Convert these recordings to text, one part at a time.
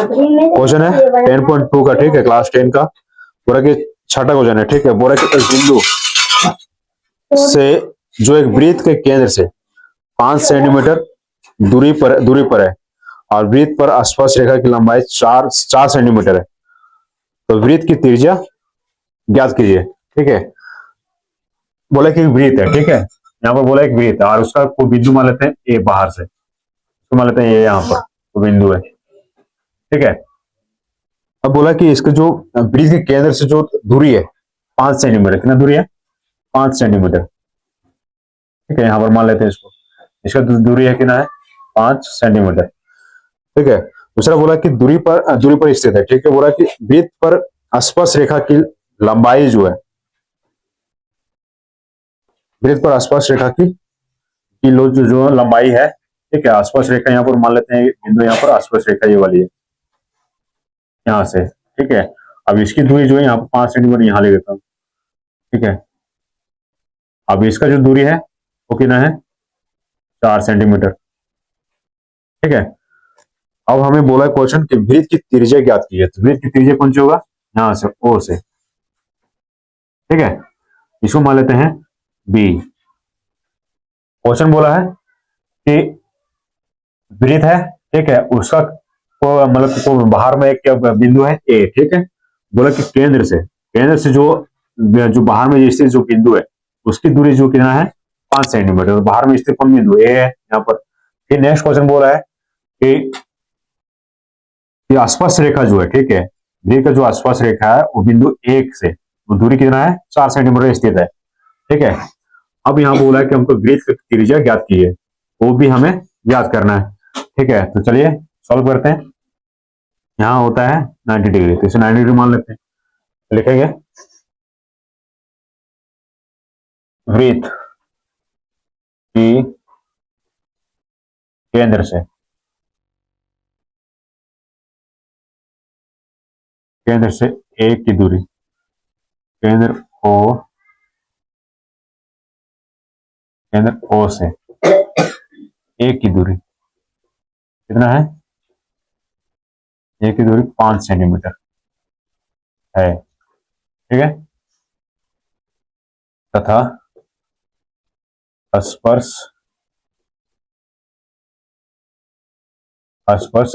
Question है 10.2 का, ठीक है, क्लास 10 का। बोला कि छठा क्वेश्चन है, ठीक है। बोला कि एक बिंदु से जो एक वृत्त के केंद्र से 5 सेंटीमीटर दूरी पर है और वृत्त पर स्पर्श रेखा की लंबाई 4 सेंटीमीटर है, तो वृत्त की त्रिज्या ज्ञात कीजिए, ठीक है। बोला कि एक वृत्त है, ठीक है, यहाँ पर बोला एक वृत्त है और उसका कोई बिंदु मान लेते हैं ए, बाहर से तो मान लेते हैं ये यहाँ पर तो बिंदु है, ठीक है। अब बोला कि इसका जो वृत्त के केंद्र से जो दूरी है 5 सेंटीमीटर, कितना दूरी है 5 सेंटीमीटर, ठीक है। यहाँ पर मान लेते हैं इसको, इसका दूरी है कितना है 5 सेंटीमीटर, ठीक है। दूसरा बोला कि दूरी पर स्थित है, ठीक है। बोला कि वृत्त पर स्पर्श रेखा की लंबाई जो है, वृत्त पर स्पर्श रेखा की जो लंबाई है, ठीक है। स्पर्श रेखा यहाँ पर मान लेते हैं बिंदु, यहाँ पर स्पर्श रेखा ये वाली है यहाँ से, ठीक है। अब इसकी दूरी जो है यहाँ पर 5 सेंटीमीटर यहाँ ले लेता हूँ, ठीक है। अब इसका जो दूरी है वो कितना है 4 सेंटीमीटर, ठीक है। अब हमें बोला क्वेश्चन कि वृत्त की त्रिज्या ज्ञात कीजिए, तो वृत्त की त्रिज्या कौन सी होगा यहाँ से ओ से, ठीक है। इसको मान लेते हैं बी। क्वेश्चन बोला है कि वृत्त है, ठीक है, उसका मतलब बाहर में एक बिंदु है ए, ठीक है। बोला कि केंद्र से जो बाहर में स्थित जो बिंदु है उसकी दूरी जो कितना है 5 सेंटीमीटर, तो बाहर में स्थित कौन बिंदु ए है यहाँ पर। फिर नेक्स्ट क्वेश्चन बोला है कि स्पर्श रेखा जो है, ठीक है, वृत्त का जो स्पर्श रेखा है वो बिंदु एक से वो दूरी कितना है 4 सेंटीमीटर स्थित है, ठीक है। अब यहाँ बोला है कि हमको वृत्त की त्रिज्या ज्ञात कीजिए, वो भी हमें ज्ञात करना है, ठीक है। तो चलिए सॉल्व करते हैं। यहाँ होता है 90 डिग्री, तो इसे 90 डिग्री मान लेते हैं, लिखेंगे वृत्त की केंद्र से ए की दूरी, केंद्र ओ से ए की दूरी कितना है, ए की दूरी 5 सेंटीमीटर है, ठीक है। तथा स्पर्श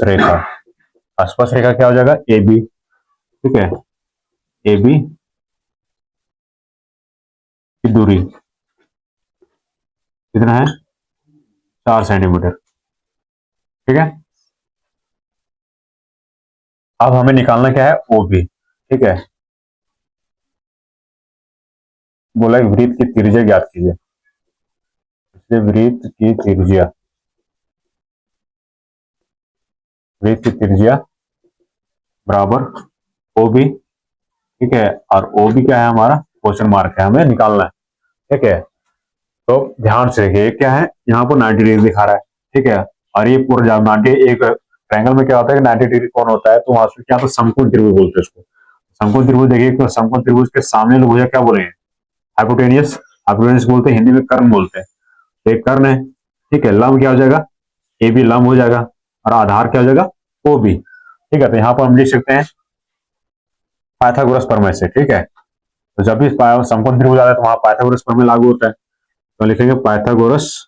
रेखा क्या हो जाएगा ए बी, ठीक है। ए बी की दूरी कितना है 4 सेंटीमीटर, ठीक है। अब हमें निकालना क्या है ओ बी, ठीक है। बोला वृत्त की त्रिज्या ज्ञात कीजिए, इसलिए वृत्त की त्रिज्या बराबर ओ बी, ठीक है। और ओ बी क्या है हमारा क्वेश्चन मार्क है, हमें निकालना है, ठीक है। तो ध्यान से देखिए क्या है यहाँ पर 90 डिग्री दिखा रहा है, ठीक है। और ये पूरा 90 एक ट्रायंगल में क्या होता है कि 90 डिग्री कौन होता है, तो वहां से क्या तो समकोण त्रिभुज बोलते हैं उसको। समकोण त्रिभुज देखिए, तो समकोण त्रिभुज के सामने लोग क्या बोलेंगे हाइपोटेनियस बोलते हैं, हिंदी में कर्ण बोलते हैं। तो एक कर्ण है, ठीक है। लंब क्या हो जाएगा ए बी लंब हो जाएगा और आधार क्या हो जाएगा ओ बी, ठीक है। तो यहाँ पर हम लिख सकते हैं पाइथागोरस प्रमेय से, ठीक है। तो जब भी समकोण त्रिभुज आता है तो वहां पाइथागोरस प्रमेय लागू होता है, तो लिखेंगे पाइथागोरस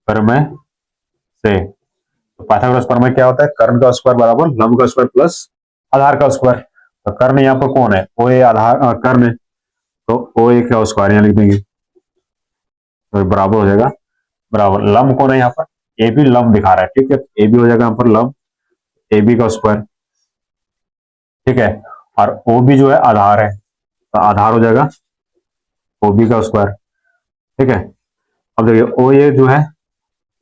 प्रमेय से। तो पाइथागोरस प्रमेय क्या होता है, कर्ण का स्क्वायर बराबर लंब का स्क्वायर प्लस आधार का स्क्वायर। तो कर्ण यहाँ पर कौन है ओ ए, आधार कर्ण है तो ओ ए का स्क्वायर यहाँ लिख देंगे, तो बराबर हो जाएगा बराबर लंब कौन है यहाँ पर ए बी लंब दिखा रहा है, ठीक है। ए बी हो जाएगा यहाँ पर लंब ए बी का स्क्वायर, ठीक है। और ओ बी जो है आधार है, तो आधार हो जाएगा ओ बी का स्क्वायर, ठीक है। अब देखिए ओ ए जो है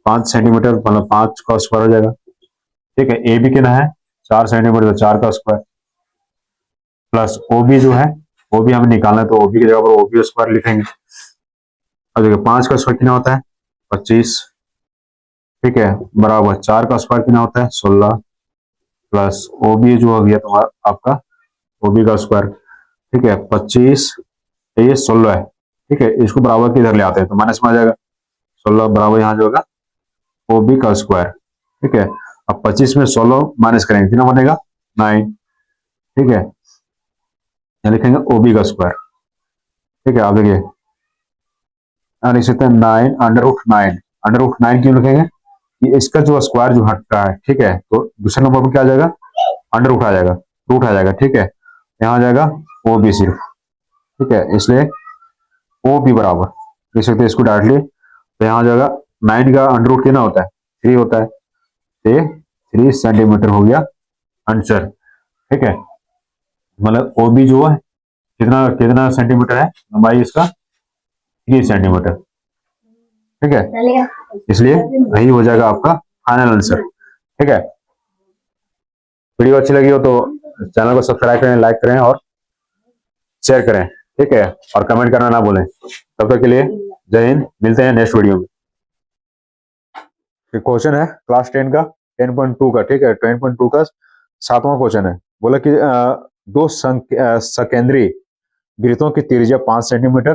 5 सेंटीमीटर मतलब 5 का स्क्वायर हो जाएगा, ठीक है। ए बी कितना है 4 सेंटीमीटर, तो 4 का स्क्वायर प्लस ओ बी जो है वो भी हमें निकालना है, तो ओ बी की जगह पर ओ बी स्क्वायर लिखेंगे। अब देखिए 5 का स्क्वायर कितना होता है 25, ठीक है, बराबर 4 का स्क्वायर कितना होता है 16 प्लस ओ बी जो हो गया तुम्हारा आपका ओ बी का स्क्वायर, ठीक है। 25 ये 16 है, ठीक है। इसको बराबर किधर ले आते हैं तो माइनस में आ जाएगा, 16 बराबर यहाँ जो होगा ओ बी का स्क्वायर। ठीक है, अब 25 में 16 माइनस करेंगे, कितना बनेगा 9। ठीक है, यहाँ लिखेंगे ओ बी का स्क्वायर। ठीक है, आप देखिए लिख सकते हैं 9 अंडर रूट 9। अंडर रूट 9 क्यों लिखेंगे कि इसका जो स्क्वायर जो हटता है, ठीक है, तो दूसरे नंबर पर क्या आ जाएगा, अंडर रूट आ जाएगा, रूट आ जाएगा। ठीक है, यहाँ आ जाएगा ओ बी सिर्फ। ठीक है, इसलिए ओ बी बराबर लिख सकते हैं इसको डायरेक्टली। तो यहाँ आ जाएगा 9 का अंडर रूट कितना होता है, 3 होता है, तो 3 सेंटीमीटर हो गया आंसर। ठीक है, मतलब ओ बी जो है कितना कितना सेंटीमीटर है लंबाई इसका, 3 सेंटीमीटर। ठीक है, इसलिए यही हो जाएगा आपका फाइनल आंसर। ठीक है, वीडियो अच्छी लगी हो तो चैनल को सब्सक्राइब करें, लाइक करें और शेयर करें। ठीक है, और कमेंट करना ना भूलें। तब तक के लिए जय हिंद, मिलते हैं नेक्स्ट वीडियो में। क्वेश्चन है क्लास 10 का 10.2 का। ठीक है, 10.2 का 7वां क्वेश्चन है। बोला कि दो सकेंद्री वृत्तों की त्रिज्या 5 सेंटीमीटर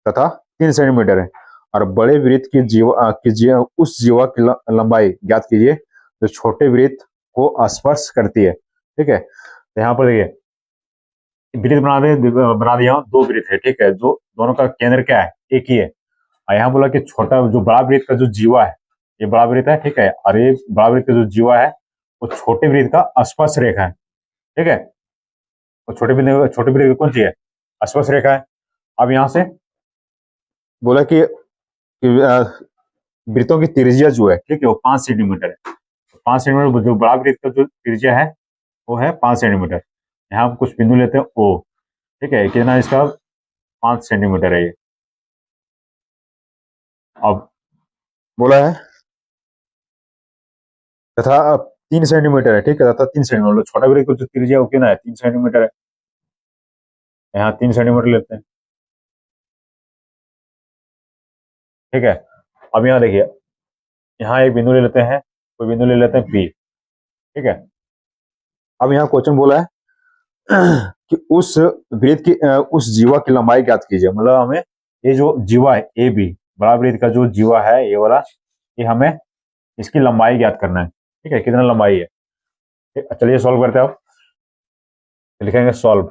तथा 3 सेंटीमीटर है, और बड़े वृत्त की उस जीवा की लंबाई ज्ञात कीजिए जो छोटे वृत्त को स्पर्श करती है। ठीक है, तो यहाँ पर देखिए वृत्त बना दिया हूं, 2 वृत्त है। ठीक है, जो दोनों का केंद्र क्या है, एक ही है। और यहाँ बोला कि छोटा जो बड़ा वृत्त का जो जीवा है, ये बड़ा वृत्त है। ठीक है, और ये बड़ा वृत्त का जो जीवा है वो छोटे वृत्त का स्पर्श रेखा है। ठीक है, और छोटे वृत्त कौन सी है, स्पर्श रेखा है। अब यहाँ से बोला कि वृत्तों की त्रिज्या जो है, ठीक है, वो 5 सेंटीमीटर है। 5 सेंटीमीटर जो बड़ा वृत्त का जो त्रिज्या है वो है 5 सेंटीमीटर। यहाँ हम कुछ बिंदु लेते हैं ओ। ठीक है, कितना इसका 5 सेंटीमीटर है ये। अब बोला है तथा 3 सेंटीमीटर है। ठीक है, तथा 3 सेंटीमीटर छोटा वृत्त का जो त्रिज्या वो कितना है, 3 सेंटीमीटर है। यहाँ 3 सेंटीमीटर लेते हैं। ठीक है, अब यहाँ देखिए, यहाँ एक बिंदु ले लेते हैं, कोई बिंदु ले लेते हैं पी। ठीक है, अब यहाँ क्वेश्चन बोला है कि उस वृत्त की उस जीवा की लंबाई ज्ञात कीजिए। मतलब हमें ये जो जीवा है ए बी, बड़ा वृत्त का जो जीवा है ये वाला, ये हमें इसकी लंबाई ज्ञात करना है। ठीक है, कितना लंबाई है। चलिए सॉल्व करते हैं। आप लिखेंगे सॉल्व।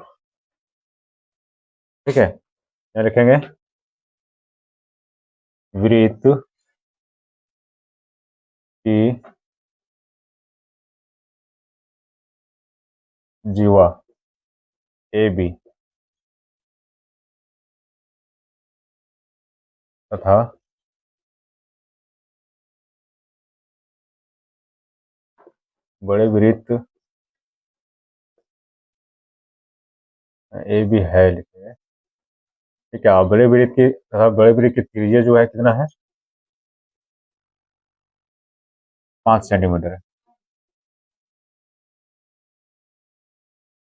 ठीक है, यहाँ लिखेंगे वृत्त की जीवा ए बी तथा बड़े वृत्त ए बी है लिखेंगे। ठीक है, बड़े वृत्त की तथा बड़े वृत्त की त्रिज्या जो है कितना है, 5 सेंटीमीटर है।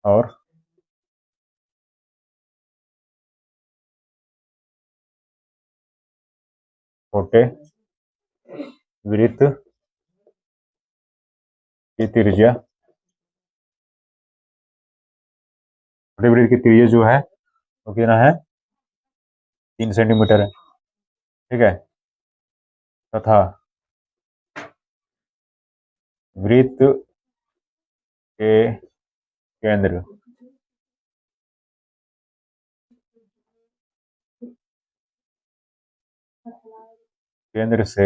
और छोटे वृत्त की त्रिज्या, छोटे वृत्त की त्रिज्या जो है वो कितना है, 3 सेंटीमीटर है। ठीक है, तथा वृत्त के केंद्र केंद्र से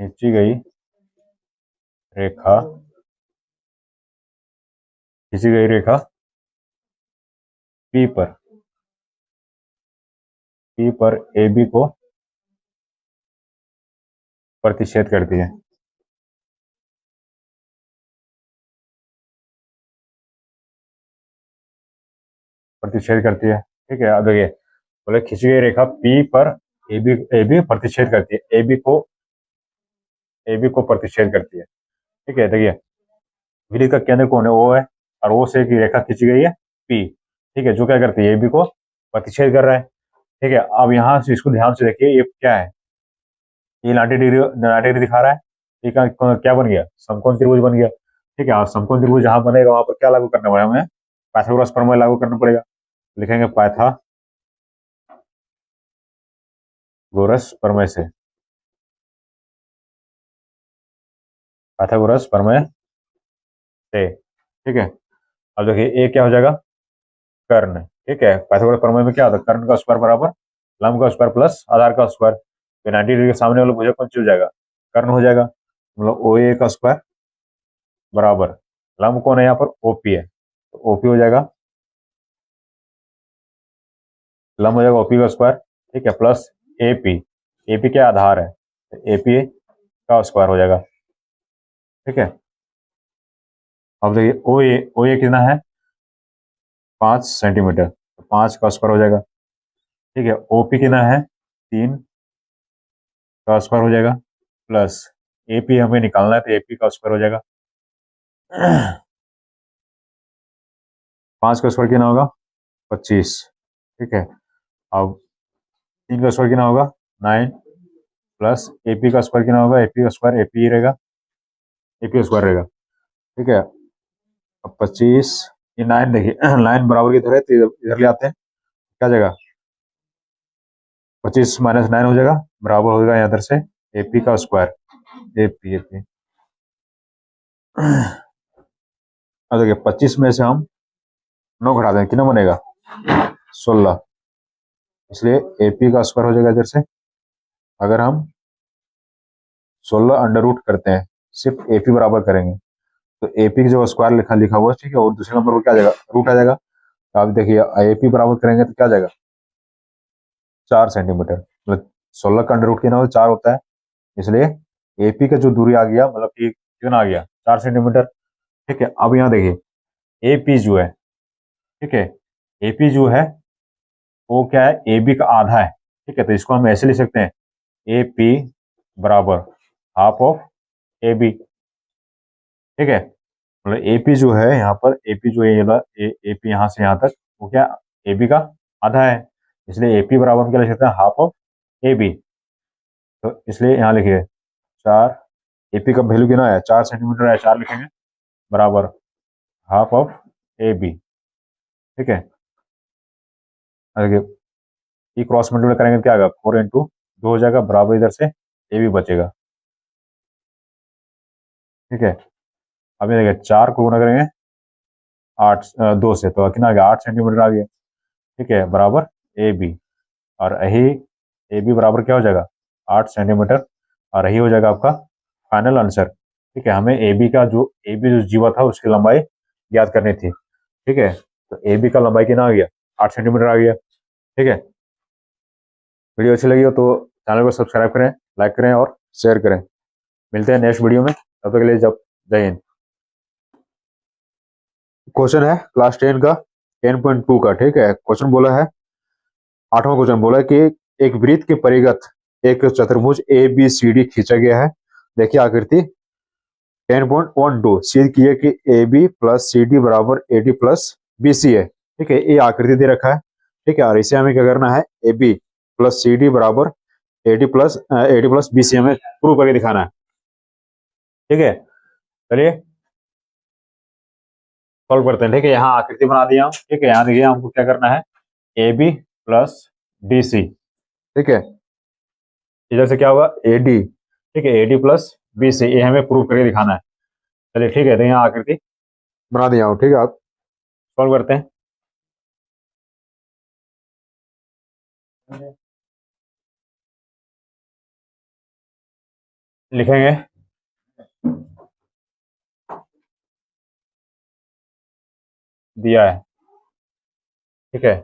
खींची गई रेखा पी पर ए बी को प्रतिच्छेद करती है। प्रतिच्छेद करती है। ठीक है, अब देखिए बोले खींची गई रेखा पी पर ए बी प्रतिच्छेद करती है, ए बी को प्रतिच्छेद करती है। ठीक है, देखिए वृत्त का केंद्र कौन है, ओ है, और ओ से एक रेखा खींची गई है पी। ठीक है, जो क्या करती है, ए बी को प्रतिच्छेद कर रहा है। ठीक है, अब यहाँ से इसको ध्यान से देखिए, ये क्या है, ये 90 डिग्री दिखा रहा है। ठीक है, क्या बन गया, समकोण त्रिभुज बन गया। ठीक है, और समकोण त्रिभुज जहां बनेगा वहां पर क्या लागू करना पड़ेगा, हमें पाइथागोरस प्रमेय लागू करना पड़ेगा। लिखेंगे प्रमेय से, पाइथागोरस प्रमेय से। ठीक है, अब देखिए ए क्या हो जाएगा, कर्ण। ठीक है, पाइथागोरस प्रमेय में क्या होता है, कर्ण का स्क्वायर बराबर लंब का स्क्वायर प्लस आधार का स्क्वायर। तो 90 डिग्री के सामने वाला भुजा कौन सी हो जाएगा, कर्ण हो जाएगा। मतलब ओ ए का स्क्वायर बराबर लंब कौन है यहाँ पर, ओपी है, तो ओपी हो जाएगा, लंब हो जाएगा ओपी का स्क्वायर। ठीक है, प्लस एपी, एपी क्या आधार है, एपी का स्क्वायर हो जाएगा। ठीक है, अब देखिए ओ ए कितना है, 5 सेंटीमीटर, तो 5 का स्क्वायर हो जाएगा। ठीक है, ओपी कितना है, 3 का स्क्वायर हो जाएगा, प्लस एपी हमें निकालना है तो एपी का स्क्वायर हो जाएगा। 5 का स्क्वायर कितना होगा, 25। ठीक है, अब 3 का स्क्वायर कितना होगा, 9, प्लस एपी का स्क्वायर कितना होगा, एपी का स्क्वायर एपी रहेगा, एपी का स्क्वायर रहेगा। ठीक है, अब 25, ये 9 देखिए, 9 बराबर की तरह है तो इधर ले आते हैं, क्या जाएगा, 25 माइनस 9 हो जाएगा, बराबर हो जाएगा इधर से एपी का स्क्वायर, एपी एपी। अब देखिए 25 में से हम 9 घटा दें, कितना बनेगा, 16, इसलिए एपी का स्क्वायर हो जाएगा इधर से। अगर हम 16 अंडर रूट करते हैं, सिर्फ एपी बराबर करेंगे, तो एपी की जो स्क्वायर लिखा लिखा हुआ है, ठीक है, और दूसरे नंबर पर क्या आ जाएगा, रूट आ जाएगा। तो आप देखिए एपी बराबर करेंगे तो क्या आ जाएगा, 4 सेंटीमीटर। मतलब 16 का अंडर रूट कितना होता है, 4 होता है, इसलिए एपी का जो दूरी आ गया, मतलब कि कितना आ गया, 4 सेंटीमीटर। ठीक है, अब यहाँ देखिए एपी जो है, ठीक है, एपी जो है वो क्या है, ए बी का आधा है। ठीक है, तो इसको हम ऐसे लिख सकते हैं, ए पी बराबर हाफ ऑफ ए बी। ठीक है, मतलब ए पी जो है यहाँ पर, ए पी जो है ए पी यहाँ से यहाँ तक, वो क्या, ए बी का आधा है, इसलिए ए पी बराबर हम क्या लिख सकते हैं, हाफ ऑफ ए बी। तो इसलिए यहाँ लिखिए 4, ए पी का वैल्यू कितना है, 4 सेंटीमीटर है, 4 लिखेंगे, बराबर हाफ ऑफ ए बी। ठीक है, देखिए ई क्रॉस मल्टीप्लाई करेंगे तो क्या आएगा, 4 इंटू 2 हो जाएगा, बराबर इधर से ए बी बचेगा। ठीक है, अब ये देखिए 4 को गुना करेंगे 8 2 से, तो कितना आ गया, 8 सेंटीमीटर आ गया। ठीक है, बराबर ए बी, और यही ए बी बराबर क्या हो जाएगा, 8 सेंटीमीटर, और यही हो जाएगा आपका फाइनल आंसर। ठीक है, हमें ए बी का जो ए बी जो जीवा था उसकी लंबाई ज्ञात करनी थी। ठीक है, तो ए बी का लंबाई कितना आ गया, 8 सेंटीमीटर आ गया। ठीक है, वीडियो अच्छी लगी हो तो चैनल को सब्सक्राइब करें, लाइक करें और शेयर करें। मिलते हैं नेक्स्ट वीडियो में, तब तक के लिए जब जय हिंद। क्वेश्चन है क्लास 10 का 10.2 का। ठीक है, क्वेश्चन बोला है, 8वां क्वेश्चन बोला है कि एक वृत्त के परिगत एक चतुर्भुज ए बी सी डी खींचा गया है। देखिए आकृति 10.12 सिद्ध किए कि A B plus C D बराबर A D plus B C है। ठीक है, ये आकृति दे रखा है। ठीक है, और इसे हमें क्या करना है, A B plus C D बराबर A D plus B C हमें प्रूव करके दिखाना है। ठीक है, चलिए सॉल्व करते हैं। ठीक है, यहाँ आकृति बना दिया हूँ। ठीक है, यहाँ देखिए हमको क्या करना है, A B plus D C. ठीक है, इधर से क्या होगा, ए डी। ठीक है, A D plus B C, ये हमें प्रूव करके दिखाना है। चलिए ठीक है, तो यहाँ आकृति बना दिया हूँ। ठीक है, आप सॉल्व करते हैं। लिखेंगे दिया है। ठीक है,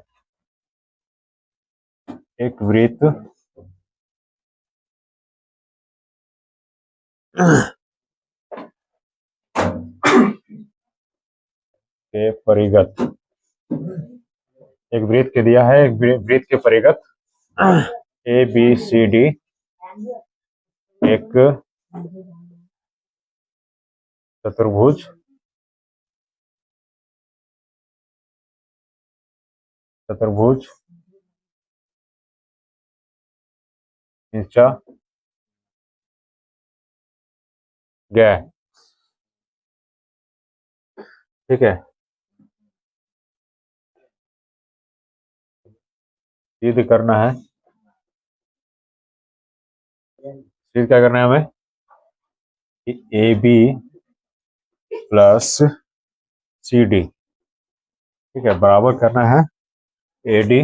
एक वृत्त के परिगत, एक वृत्त के दिया है, एक वृत्त के परिगत ए बी सी डी एक चतुर्भुज चतुर्भुज खींचा गया है। ठीक है, सिद्ध करना है फिर क्या करना है हमें कि A B plus C D, ठीक है, बराबर करना है A D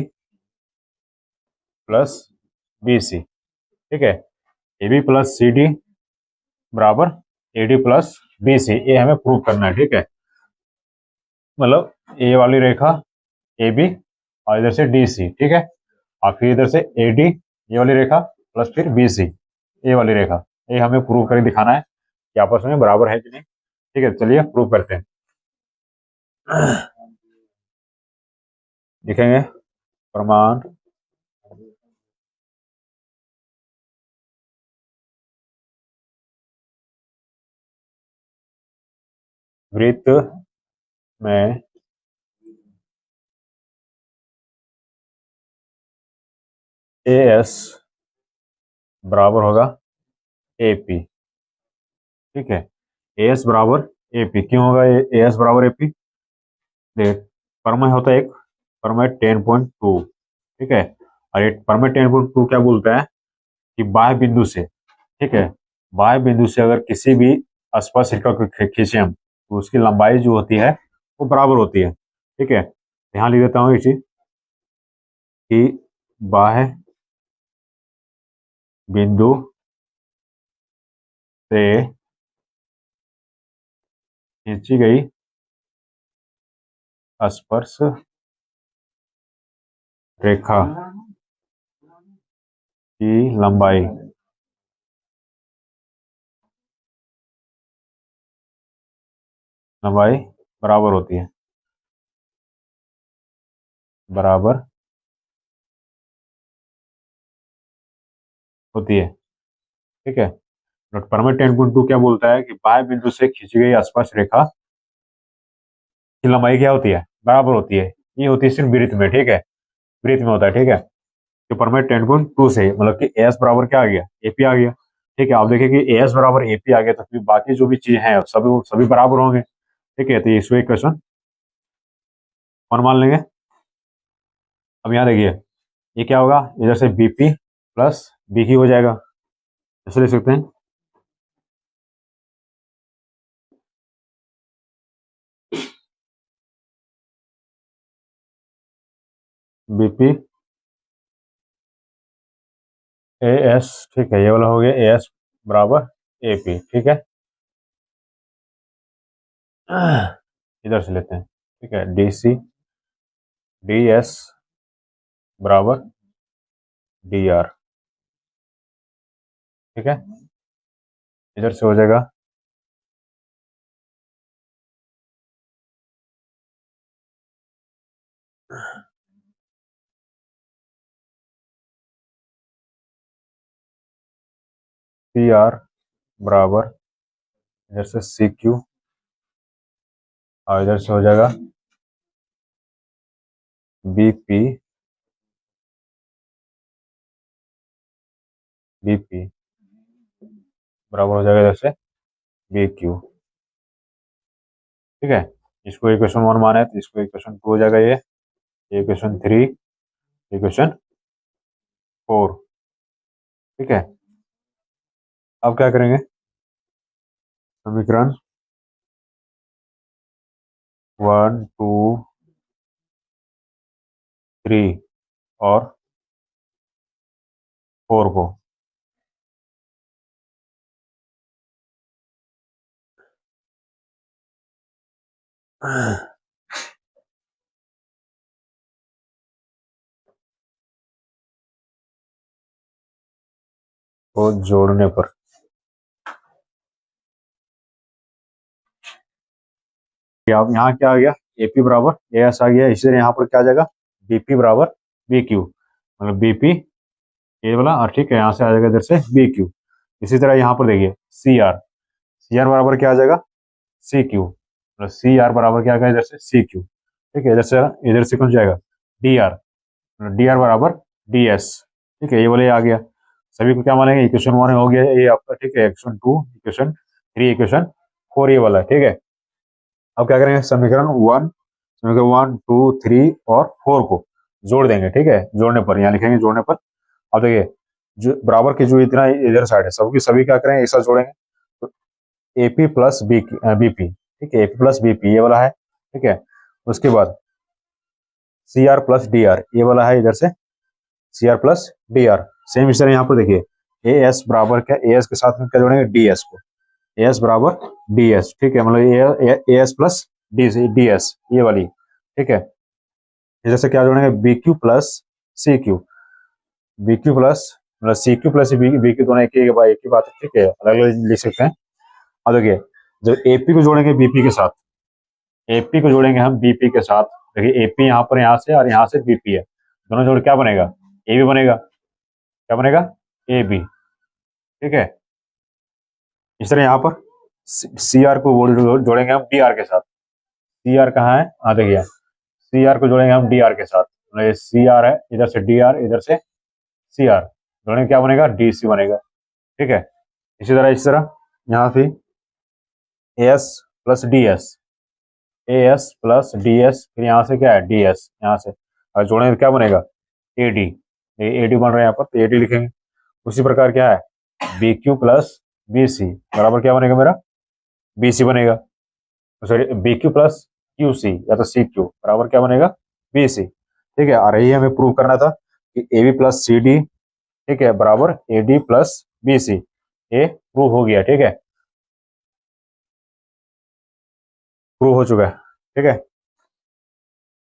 plus B C, ठीक है। A B plus C D बराबर A D plus B C, ये हमें प्रूव करना है, ठीक है। मतलब ए वाली रेखा ए बी और इधर से डी सी, ठीक है, और फिर इधर से ए डी ये वाली रेखा प्लस फिर बी सी ये वाली रेखा, ये हमें प्रूव करके दिखाना है कि आपस में बराबर है कि नहीं, ठीक है। चलिए प्रूव करते हैं। लिखेंगे प्रमाण वृत्त में ए एस बराबर होगा ए पी, ठीक है। ए एस बराबर ए पी क्यों होगा, ए एस बराबर ए पी, देख परमेय होता है एक, परमेय 10.2, ठीक है। और एक परमेय 10.2 क्या बोलता है कि बाह्य बिंदु से, ठीक है, बाह्य बिंदु से अगर किसी भी स्पर्श रेखा को खींचे हम तो उसकी लंबाई जो होती है वो बराबर होती है, ठीक है। ध्यान लिख देता हूँ इसी कि बाह्य बिंदु से खींची गई स्पर्श रेखा की लंबाई लंबाई बराबर होती है, बराबर होती है, ठीक है। नोट परमेट 10.2 क्या बोलता है कि बाह्य बिंदु से खींची गई स्पर्श रेखा की लंबाई क्या होती है, बराबर होती है। ये होती है सिर्फ वृत्त में, ठीक है, वृत्त में होता है, ठीक है। तो परमेट 10.2 से मतलब कि एस बराबर क्या आ गया, एपी आ गया, ठीक है। आप देखिए कि एस बराबर एपी आ गया तो फिर बाकी जो भी चीज है सभी सभी बराबर होंगे, ठीक है। तो इसको इक्वेशन वन मान लेंगे। अब यहाँ देखिए ये क्या होगा, इधर से बीपी प्लस बी की हो जाएगा, ऐसे लिख सकते हैं बीपी ए एस, ठीक है, ये वाला हो गया ए एस बराबर ए पी, ठीक है। इधर से लेते हैं, ठीक है, डी सी डी एस बराबर डी आर, ठीक है। इधर से हो जाएगा सी आर बराबर इधर से सी क्यू और इधर से हो जाएगा बी पी बी पी बराबर हो जाएगा इधर से बी क्यू, ठीक है। इसको इक्वेशन वन माना है तो इसको इक्वेशन टू हो जाएगा, ये इक्वेशन थ्री, इक्वेशन फोर, ठीक है। अब क्या करेंगे, समीकरण वन टू थ्री और फोर को जोड़ने पर अब यहाँ क्या आ गया, एपी बराबर ए एस आ गया, इसलिए यहाँ पर क्या आ जाएगा बीपी बराबर बी क्यू, मतलब बीपी ए वाला, और ठीक है यहाँ से आ जाएगा इधर से बी क्यू। इसी तरह यहाँ पर देखिए सी आर बराबर क्या आ जाएगा सी क्यू, मतलब सी आर बराबर क्या आ गया इधर से सी क्यू, ठीक है। इधर से कौन जाएगा डी आर, डी आर बराबर डी एस, ठीक है, ये वाले आ गया। सभी को क्या मानेंगे, इक्वेशन वन हो गया ये आपका, ठीक है, equation two, equation three, equation four, ये वाला, ठीक है। अब क्या करेंगे, समीकरण वन टू थ्री और फोर को जोड़ देंगे, ठीक है। जोड़ने पर यहाँ लिखेंगे जोड़ने पर। अब देखिए जो बराबर की जो इतना इधर साइड है सबकी सभी क्या करें एक साथ जोड़ेंगे, तो एपी प्लस बीपी, ठीक है, एपी प्लस बीपी ये वाला है, ठीक है। उसके बाद C R plus D R ये वाला है इधर से, C R plus D R. Same इस तरह यहाँ पर देखिए, ए एस बराबर क्या, ए एस के साथ में क्या जोड़ेंगे, डी एस को, ए एस बराबर डी एस, ठीक है, मतलब A S plus D S ये वाली, ठीक है। इधर से क्या जोड़ेंगे, B Q plus C Q, B Q plus मतलब C Q plus B Q दोनों एक ही बात है, ठीक है, अलग अलग लिख सकते हैं। अब देखिए जो एपी को जोड़ेंगे बीपी के साथ, एपी को जोड़ेंगे हम बीपी के साथ, देखिए एपी यहाँ पर यहाँ से और यहाँ से बीपी है, दोनों जोड़ क्या बनेगा, ए बी बनेगा, क्या बनेगा, ए बी, ठीक है। इस तरह यहाँ पर सी आर को जोड़ेंगे हम डी आर के साथ, सी आर कहाँ है, हाँ देखिए सी आर को जोड़ेंगे हम डी आर के साथ, मतलब ये सी आर है, इधर से डी आर, इधर से सी आर, जोड़ेंगे क्या बनेगा, डी सी बनेगा, ठीक है। इस तरह यहाँ से एस प्लस डी एस, ए एस प्लस डी एस, फिर यहाँ से क्या है डी एस, यहाँ से और जोड़ेंगे क्या बनेगा, ए डी, ए डी बन रहा है यहाँ पर, तो ए डी लिखेंगे। उसी प्रकार क्या है, B Q plus B C बराबर क्या बनेगा मेरा, बी सी बनेगा, sorry B Q plus Q C या तो सी क्यू बराबर क्या बनेगा, बी सी, ठीक है। और यही हमें प्रूव करना था कि A B plus C D, ठीक है, बराबर A D plus B C, ये प्रूव हो गया, ठीक है, प्रूव हो चुका है, ठीक है।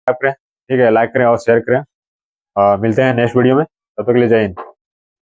ठीक है, लाइक करें और शेयर करें, मिलते हैं नेक्स्ट वीडियो में, तब तक के लिए जय हिंद।